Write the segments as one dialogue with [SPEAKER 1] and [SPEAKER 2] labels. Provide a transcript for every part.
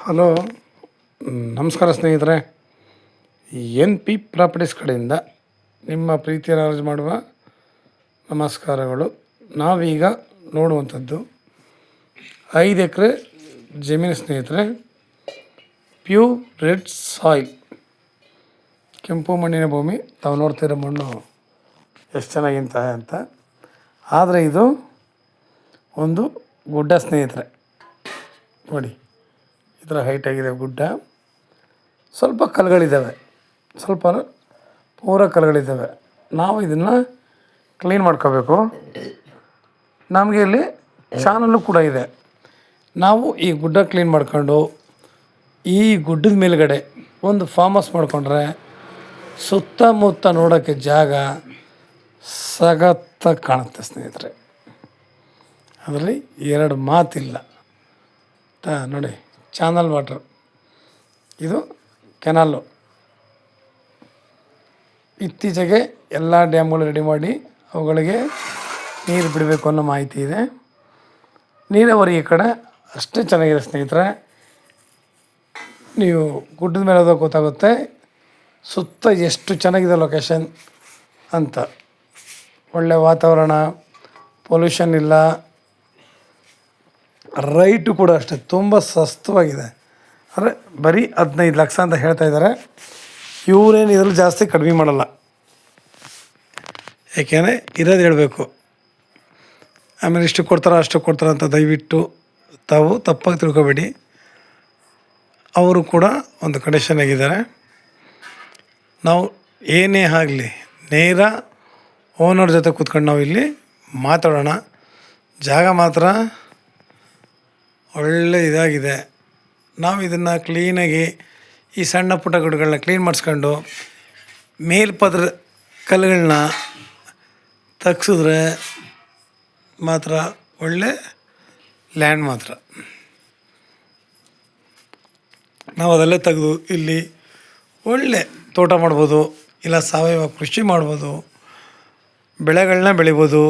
[SPEAKER 1] Hello, ನಮಸ್ಕಾರ ಸ್ನೇಹಿತರೆ. N P properties ಕಡೆಯಿಂದ ನಿಮ್ಮ ಪ್ರೀತಿಯ ರಾಜು ಮಾಡುವ ನಮಸ್ಕಾರಗಳು. ನಾವೀಗ ನೋಡುವಂಥದ್ದು 5 ಎಕರೆ ಜಮೀನು ಸ್ನೇಹಿತರೆ. ಪ್ಯೂರ್ ರೆಡ್ ಸಾಯಿಲ್, ಕೆಂಪು ಮಣ್ಣಿನ ಭೂಮಿ. ತಾವು ನೋಡ್ತಿರೋ ಮಣ್ಣು ಎಷ್ಟು ಚೆನ್ನಾಗಿಂತ ಅಂತ. ಆದರೆ ಇದು ಒಂದು ಗುಡ್ಡ ಸ್ನೇಹಿತರೆ. ನೋಡಿ, ಈ ಥರ ಹೈಟಾಗಿದೆ ಗುಡ್ಡ. ಸ್ವಲ್ಪ ಕಲ್ಲುಗಳಿದ್ದಾವೆ, ಸ್ವಲ್ಪ ಪೂರ ಕಲ್ಲುಗಳಿದ್ದಾವೆ. ನಾವು ಇದನ್ನು ಕ್ಲೀನ್ ಮಾಡ್ಕೋಬೇಕು. ನಮಗೆ ಇಲ್ಲಿ ಚಾನಲ್ಲು ಕೂಡ ಇದೆ. ನಾವು ಈ ಗುಡ್ಡ ಕ್ಲೀನ್ ಮಾಡ್ಕೊಂಡು ಈ ಗುಡ್ಡದ ಮೇಲುಗಡೆ ಒಂದು ಫಾರ್ಮ್ ಹೌಸ್ ಮಾಡಿಕೊಂಡ್ರೆ ಸುತ್ತಮುತ್ತ ನೋಡೋಕ್ಕೆ ಜಾಗ ಸಖತ್ತಾಗಿ ಕಾಣುತ್ತೆ ಸ್ನೇಹಿತರೆ. ಅದರಲ್ಲಿ ಎರಡು ಮಾತಿಲ್ಲ. ನೋಡಿ, ಚಾನಲ್ ವಾಟರ್, ಇದು ಕೆನಾಲು. ಇತ್ತೀಚೆಗೆ ಎಲ್ಲ ಡ್ಯಾಮ್ಗಳು ರೆಡಿ ಮಾಡಿ ಅವುಗಳಿಗೆ ನೀರು ಬಿಡಬೇಕು ಅನ್ನೋ ಮಾಹಿತಿ ಇದೆ. ನೀರಾವರಿ ಈ ಕಡೆ ಅಷ್ಟೇ ಚೆನ್ನಾಗಿದೆ ಸ್ನೇಹಿತರೆ. ನೀವು ಗುಡ್ಡದ ಮೇಲೆ ಹೋದಾಗ ಗೊತ್ತಾಗುತ್ತೆ ಸುತ್ತ ಎಷ್ಟು ಚೆನ್ನಾಗಿದೆ ಲೊಕೇಶನ್ ಅಂತ. ಒಳ್ಳೆಯ ವಾತಾವರಣ, ಪೊಲ್ಯೂಷನ್ ಇಲ್ಲ. ರೈಟು ಕೂಡ ಅಷ್ಟೇ ತುಂಬ ಸಸ್ತವಾಗಿದೆ. ಅಂದರೆ ಬರೀ 15 ಲಕ್ಷ ಅಂತ ಹೇಳ್ತಾ ಇದ್ದಾರೆ. ಇವರೇನು ಇದ್ರಲ್ಲಿ ಜಾಸ್ತಿ ಕಡಿಮೆ ಮಾಡಲ್ಲ, ಏಕೆಂದರೆ ಇರೋದು ಹೇಳಬೇಕು. ಆಮೇಲೆ ಇಷ್ಟು ಕೊಡ್ತಾರೆ ಅಷ್ಟು ಕೊಡ್ತಾರೆ ಅಂತ ದಯವಿಟ್ಟು ತಾವು ತಪ್ಪಾಗಿ ತಿಳ್ಕೊಬೇಡಿ. ಅವರು ಕೂಡ ಒಂದು ಕಂಡೀಷನ್ ಆಗಿದ್ದಾರೆ. ನಾವು ಏನೇ ಆಗಲಿ ನೇರ ಓನರ್ ಜೊತೆ ಕೂತ್ಕೊಂಡು ನಾವು ಇಲ್ಲಿ ಮಾತಾಡೋಣ. ಜಾಗ ಮಾತ್ರ ಒಳ್ಳೆ ಇದಾಗಿದೆ. ನಾವು ಇದನ್ನು ಕ್ಲೀನಾಗಿ ಈ ಸಣ್ಣ ಪುಟ್ಟ ಗುಡ್ಗಳನ್ನ ಕ್ಲೀನ್ ಮಾಡಿಸ್ಕೊಂಡು ಮೇಲ್ಪದ್ರ ಕಲ್ಲುಗಳನ್ನ ತೆಗ್ಸಿದ್ರೆ ಮಾತ್ರ ಒಳ್ಳೆ ಲ್ಯಾಂಡ್ ಮಾತ್ರ. ನಾವು ಅದೆಲ್ಲ ತೆಗೆದು ಇಲ್ಲಿ ಒಳ್ಳೆ ತೋಟ ಮಾಡ್ಬೋದು, ಇಲ್ಲ ಸಾವಯವ ಕೃಷಿ ಮಾಡ್ಬೋದು, ಬೆಳೆಗಳನ್ನ ಬೆಳಿಬೋದು,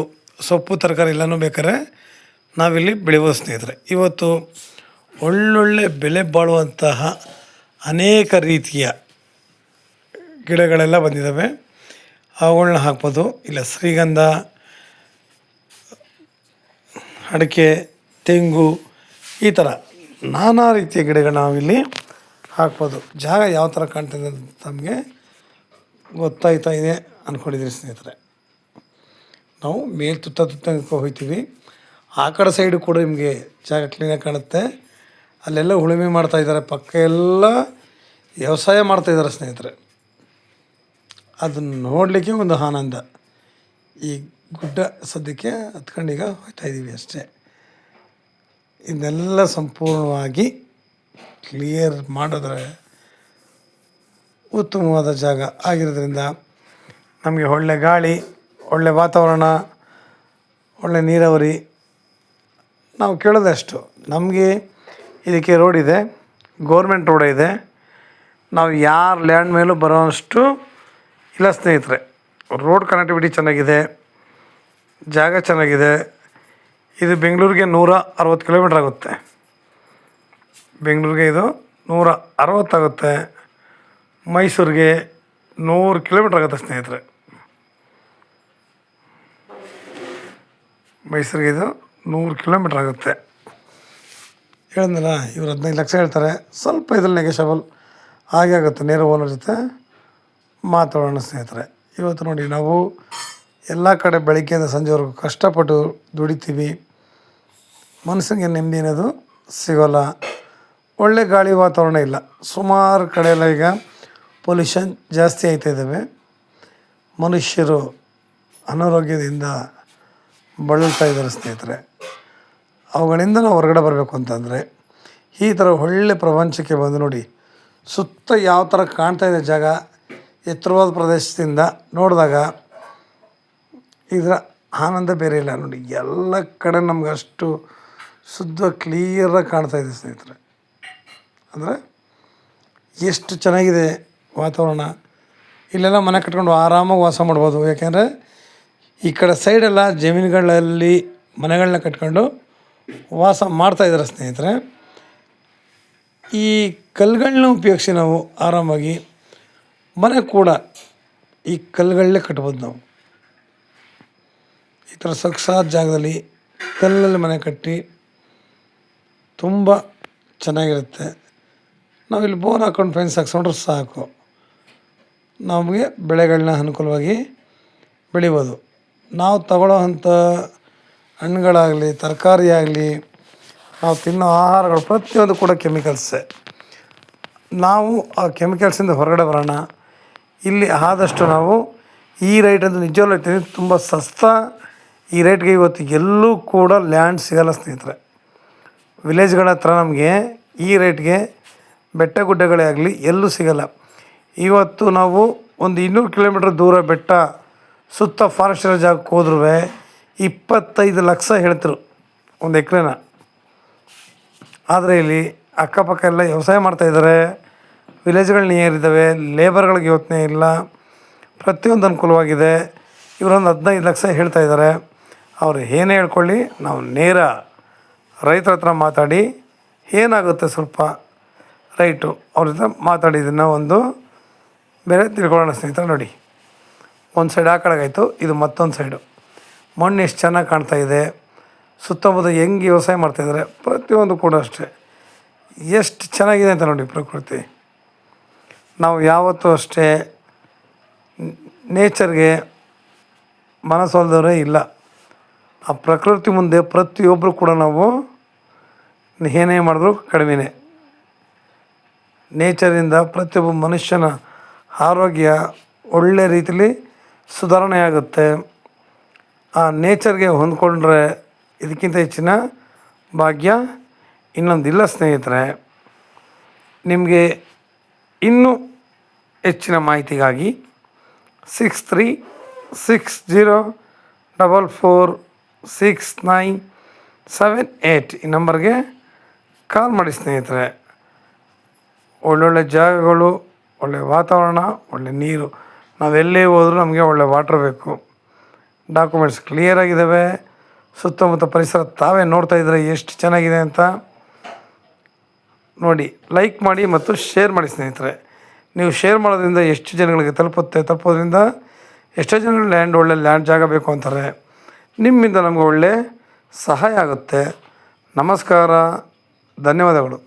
[SPEAKER 1] ಸೊಪ್ಪು ತರಕಾರಿ ಎಲ್ಲನೂ ಬೇಕಾದ್ರೆ ನಾವಿಲ್ಲಿ ಬೆಳಿಬೋದು ಸ್ನೇಹಿತರೆ. ಇವತ್ತು ಒಳ್ಳೊಳ್ಳೆ ಬೆಲೆ ಬಾಳುವಂತಹ ಅನೇಕ ರೀತಿಯ ಗಿಡಗಳೆಲ್ಲ ಬಂದಿದ್ದಾವೆ. ಅವುಗಳನ್ನ ಹಾಕ್ಬೋದು. ಇಲ್ಲ ಶ್ರೀಗಂಧ, ಅಡಿಕೆ, ತೆಂಗು, ಈ ಥರ ನಾನಾ ರೀತಿಯ ಗಿಡಗಳನ್ನ ನಾವಿಲ್ಲಿ ಹಾಕ್ಬೋದು. ಜಾಗ ಯಾವ ಥರ ಕಾಣ್ತಿದೆ ಅಂತ ತಮಗೆ ಗೊತ್ತಾಯ್ತಾ ಇದೆ ಅಂದ್ಕೊಂಡಿದ್ದೀರಿ ಸ್ನೇಹಿತರೆ. ನಾವು ಮೇಲೆ ತುತ್ತ ಹೋಗ್ತೀವಿ. ಆ ಕಡೆ ಸೈಡು ಕೂಡ ನಿಮಗೆ ಜಾಗ ಕ್ಲೀನಾಗಿ ಕಾಣುತ್ತೆ. ಅಲ್ಲೆಲ್ಲ ಉಳುಮೆ ಮಾಡ್ತಾಯಿದ್ದಾರೆ, ಪಕ್ಕ ಎಲ್ಲ ವ್ಯವಸಾಯ ಮಾಡ್ತಾಯಿದ್ದಾರೆ ಸ್ನೇಹಿತರೆ. ಅದನ್ನು ನೋಡಲಿಕ್ಕೆ ಒಂದು ಆನಂದ. ಈ ಗುಡ್ಡ ಸದ್ಯಕ್ಕೆ ಹತ್ಕೊಂಡು ಈಗ ಹೋಗ್ತಾಯಿದ್ದೀವಿ ಅಷ್ಟೇ. ಇದನ್ನೆಲ್ಲ ಸಂಪೂರ್ಣವಾಗಿ ಕ್ಲಿಯರ್ ಮಾಡಿದ್ರೆ ಉತ್ತಮವಾದ ಜಾಗ ಆಗಿರೋದ್ರಿಂದ ನಮಗೆ ಒಳ್ಳೆ ಗಾಳಿ, ಒಳ್ಳೆ ವಾತಾವರಣ, ಒಳ್ಳೆ ನೀರಾವರಿ. ನಾವು ಕೇಳೋದಷ್ಟು ನಮಗೆ ಇದಕ್ಕೆ ರೋಡ್ ಇದೆ, ಗೋರ್ಮೆಂಟ್ ರೋಡ್ ಇದೆ. ನಾವು ಯಾರ ಲ್ಯಾಂಡ್ ಮೇಲೂ ಬರೋಷ್ಟು ಇಲ್ಲ ಸ್ನೇಹಿತರೆ. ರೋಡ್ ಕನೆಕ್ಟಿವಿಟಿ ಚೆನ್ನಾಗಿದೆ, ಜಾಗ ಚೆನ್ನಾಗಿದೆ. ಇದು ಬೆಂಗಳೂರಿಗೆ 160 ಕಿಲೋಮೀಟ್ರ್ ಆಗುತ್ತೆ. ಬೆಂಗಳೂರಿಗೆ ಇದು 160 ಆಗುತ್ತೆ. ಮೈಸೂರಿಗೆ 100 ಕಿಲೋಮೀಟ್ರ್ ಆಗುತ್ತೆ ಸ್ನೇಹಿತರೆ. ಮೈಸೂರಿಗೆ ಇದು 100 ಕಿಲೋಮೀಟ್ರ್ ಆಗುತ್ತೆ. ಹೇಳಿದ್ನಲ್ಲ, ಇವರು 15 ಲಕ್ಷ ಹೇಳ್ತಾರೆ. ಸ್ವಲ್ಪ ಇದ್ರಲ್ಲಿ ನೆಗೆಷಬಲ್ ಹಾಗೆ ಆಗುತ್ತೆ. ನೇರ ಓನರ್ ಜೊತೆ ಮಾತಾಡೋಣ ಸ್ನೇಹಿತರೆ. ಇವತ್ತು ನೋಡಿ, ನಾವು ಎಲ್ಲ ಕಡೆ ಬೆಳಗ್ಗೆಯಿಂದ ಸಂಜೆವರೆಗೂ ಕಷ್ಟಪಟ್ಟು ದುಡಿತೀವಿ. ಮನಸ್ಸಿಗೆ ನೆಮ್ಮದಿ ಅನ್ನೋದು ಸಿಗೋಲ್ಲ. ಒಳ್ಳೆ ಗಾಳಿ ವಾತಾವರಣ ಇಲ್ಲ. ಸುಮಾರು ಕಡೆ ಎಲ್ಲ ಈಗ ಪೊಲ್ಯೂಷನ್ ಜಾಸ್ತಿ ಆಗ್ತಾಯಿದ್ದಾವೆ. ಮನುಷ್ಯರು ಅನಾರೋಗ್ಯದಿಂದ ಬಳಲ್ತಾ ಇದ್ದಾರೆ ಸ್ನೇಹಿತರೆ. ಅವುಗಳಿಂದ ನಾವು ಹೊರಗಡೆ ಬರಬೇಕು ಅಂತಂದರೆ ಈ ಥರ ಒಳ್ಳೆ ಪ್ರಪಂಚಕ್ಕೆ ಬಂದು ನೋಡಿ, ಸುತ್ತ ಯಾವ ಥರ ಕಾಣ್ತಾಯಿದೆ ಜಾಗ. ಎತ್ತರವಾದ ಪ್ರದೇಶದಿಂದ ನೋಡಿದಾಗ ಇದರ ಆನಂದ ಬೇರೆ ಇಲ್ಲ. ನೋಡಿ, ಎಲ್ಲ ಕಡೆ ನಮ್ಗೆ ಅಷ್ಟು ಶುದ್ಧ ಕ್ಲಿಯರಾಗಿ ಕಾಣ್ತಾಯಿದೆ ಸ್ನೇಹಿತರೆ. ಅಂದರೆ ಎಷ್ಟು ಚೆನ್ನಾಗಿದೆ ವಾತಾವರಣ. ಇಲ್ಲೆಲ್ಲ ಮನೆ ಕಟ್ಕೊಂಡು ಆರಾಮಾಗಿ ವಾಸ ಮಾಡ್ಬೋದು. ಯಾಕೆಂದರೆ ಈ ಕಡೆ ಸೈಡೆಲ್ಲ ಜಮೀನುಗಳಲ್ಲಿ ಮನೆಗಳನ್ನ ಕಟ್ಕೊಂಡು ವಾಸ ಮಾಡ್ತಾಯಿದ್ದಾರೆ ಸ್ನೇಹಿತರೆ. ಈ ಕಲ್ಲುಗಳನ್ನ ಉಪಯೋಗಿಸಿ ನಾವು ಆರಾಮಾಗಿ ಮನೆ ಕೂಡ ಈ ಕಲ್ಲುಗಳನ್ನೇ ಕಟ್ಬೋದು ನಾವು. ಈ ಥರ ಸೊಗಸಾದ ಜಾಗದಲ್ಲಿ ಕಲ್ಲಲ್ಲಿ ಮನೆ ಕಟ್ಟಿ ತುಂಬ ಚೆನ್ನಾಗಿರುತ್ತೆ. ನಾವಿಲ್ಲಿ ಬೋರ್ ಹಾಕ್ಕೊಂಡು ಫೆನ್ಸ್ ಹಾಕ್ಸ್ಕೊಂಡ್ರೆ ಸಾಕು, ನಮಗೆ ಬೆಳೆಗಳನ್ನ ಅನುಕೂಲವಾಗಿ ಬೆಳಿಬೋದು. ನಾವು ತಗೊಳ್ಳೋ ಅಂಥ ಹಣ್ಣುಗಳಾಗಲಿ, ತರಕಾರಿ ಆಗಲಿ, ನಾವು ತಿನ್ನೋ ಆಹಾರಗಳು ಪ್ರತಿಯೊಂದು ಕೂಡ ಕೆಮಿಕಲ್ಸೇ. ನಾವು ಆ ಕೆಮಿಕಲ್ಸಿಂದ ಹೊರಗಡೆ ಬರೋಣ. ಇಲ್ಲಿ ಆದಷ್ಟು ನಾವು ಈ ರೇಟ್ ಅಂತ ನಿಜವಾಗ್ಲೂ ಹೇಳ್ತೀನಿ, ತುಂಬ ಸಸ್ತಾ. ಈ ರೇಟ್ಗೆ ಇವತ್ತು ಎಲ್ಲೂ ಕೂಡ ಲ್ಯಾಂಡ್ ಸಿಗೋಲ್ಲ ಸ್ನೇಹಿತರೆ. ವಿಲೇಜ್ಗಳ ಹತ್ರ ನಮಗೆ ಈ ರೇಟ್ಗೆ ಬೆಟ್ಟ ಗುಡ್ಡಗಳೇ ಆಗಲಿ ಎಲ್ಲೂ ಸಿಗೋಲ್ಲ. ಇವತ್ತು ನಾವು ಒಂದು 200 ಕಿಲೋಮೀಟ್ರ್ ದೂರ ಬೆಟ್ಟ ಸುತ್ತ ಫಾರೆಸ್ಟ್ ಇರೋ ಜಾಗಕ್ಕೆ ಹೋದ್ರೂ 25 ಲಕ್ಷ ಹೇಳ್ತರು ಒಂದು ಎಕರೆನ. ಆದರೆ ಇಲ್ಲಿ ಅಕ್ಕಪಕ್ಕ ಎಲ್ಲ ವ್ಯವಸಾಯ ಮಾಡ್ತಾಯಿದ್ದಾರೆ, ವಿಲೇಜ್ಗಳು ನಿಯರ್ ಇದ್ದಾವೆ, ಲೇಬರ್ಗಳಿಗೆ ಯೋಚನೆ ಇಲ್ಲ, ಪ್ರತಿಯೊಂದು ಅನುಕೂಲವಾಗಿದೆ. ಇವರೊಂದು 15 ಲಕ್ಷ ಹೇಳ್ತಾಯಿದ್ದಾರೆ. ಅವರು ಏನೇ ಹೇಳ್ಕೊಳ್ಳಿ, ನಾವು ನೇರ ರೈತರ ಹತ್ರ ಮಾತಾಡಿ ಏನಾಗುತ್ತೆ ಸ್ವಲ್ಪ ರೈಟು ಅವ್ರ ಹತ್ರ ಮಾತಾಡಿ ಇದನ್ನು ಒಂದು ಬೇರೆ ತಿಳ್ಕೊಳ್ಳೋಣ ಸ್ನೇಹಿತರೆ. ನೋಡಿ, ಒಂದು ಸೈಡ್ ಆ ಕಡೆಗಾಯಿತು, ಇದು ಮತ್ತೊಂದು ಸೈಡು. ಮಣ್ಣು ಎಷ್ಟು ಚೆನ್ನಾಗಿ ಕಾಣ್ತಾಯಿದೆ, ಸುತ್ತಮುತ್ತ ಹೆಂಗೆ ವ್ಯವಸಾಯ ಮಾಡ್ತಾಯಿದ್ದಾರೆ, ಪ್ರತಿಯೊಂದು ಕೂಡ ಅಷ್ಟೇ ಎಷ್ಟು ಚೆನ್ನಾಗಿದೆ ಅಂತ ನೋಡಿ ಪ್ರಕೃತಿ. ನಾವು ಯಾವತ್ತೂ ಅಷ್ಟೇ ನೇಚರ್ಗೆ ಮನಸೋಲ್ದವರೇ ಇಲ್ಲ. ಆ ಪ್ರಕೃತಿ ಮುಂದೆ ಪ್ರತಿಯೊಬ್ಬರು ಕೂಡ ನಾವು ಏನೇ ಮಾಡಿದ್ರು ಕಡಿಮೆನೇ. ನೇಚರಿಂದ ಪ್ರತಿಯೊಬ್ಬ ಮನುಷ್ಯನ ಆರೋಗ್ಯ ಒಳ್ಳೆ ರೀತಿಲಿ ಸುಧಾರಣೆ ಆಗುತ್ತೆ. ಆ ನೇಚರ್ಗೆ ಹೊಂದ್ಕೊಂಡ್ರೆ ಇದಕ್ಕಿಂತ ಹೆಚ್ಚಿನ ಭಾಗ್ಯ ಇನ್ನೊಂದಿಲ್ಲ ಸ್ನೇಹಿತರೆ. ನಿಮಗೆ ಇನ್ನೂ ಹೆಚ್ಚಿನ ಮಾಹಿತಿಗಾಗಿ 6360446978 ಈ ನಂಬರ್ಗೆ ಕಾಲ್ ಮಾಡಿ ಸ್ನೇಹಿತರೆ. ಒಳ್ಳೊಳ್ಳೆ ಜಾಗಗಳು, ಒಳ್ಳೆಯ ವಾತಾವರಣ, ಒಳ್ಳೆ ನೀರು. ನಾವೆಲ್ಲೇ ಹೋದರೂ ನಮಗೆ ಒಳ್ಳೆ ವಾಟ್ರ್ ಬೇಕು. ಡಾಕ್ಯುಮೆಂಟ್ಸ್ ಕ್ಲಿಯರಾಗಿದ್ದಾವೆ. ಸುತ್ತಮುತ್ತ ಪರಿಸರ ತಾವೇ ನೋಡ್ತಾ ಇದ್ದರೆ ಎಷ್ಟು ಚೆನ್ನಾಗಿದೆ ಅಂತ ನೋಡಿ. ಲೈಕ್ ಮಾಡಿ ಮತ್ತು ಶೇರ್ ಮಾಡಿ ಸ್ನೇಹಿತರೆ. ನೀವು ಶೇರ್ ಮಾಡೋದ್ರಿಂದ ಎಷ್ಟು ಜನಗಳಿಗೆ ತಲುಪೋದ್ರಿಂದ ಎಷ್ಟೋ ಜನಗಳು ಒಳ್ಳೆ ಲ್ಯಾಂಡ್ ಜಾಗ ಬೇಕು ಅಂತಾರೆ. ನಿಮ್ಮಿಂದ ನಮಗೆ ಒಳ್ಳೆ ಸಹಾಯ ಆಗುತ್ತೆ. ನಮಸ್ಕಾರ, ಧನ್ಯವಾದಗಳು.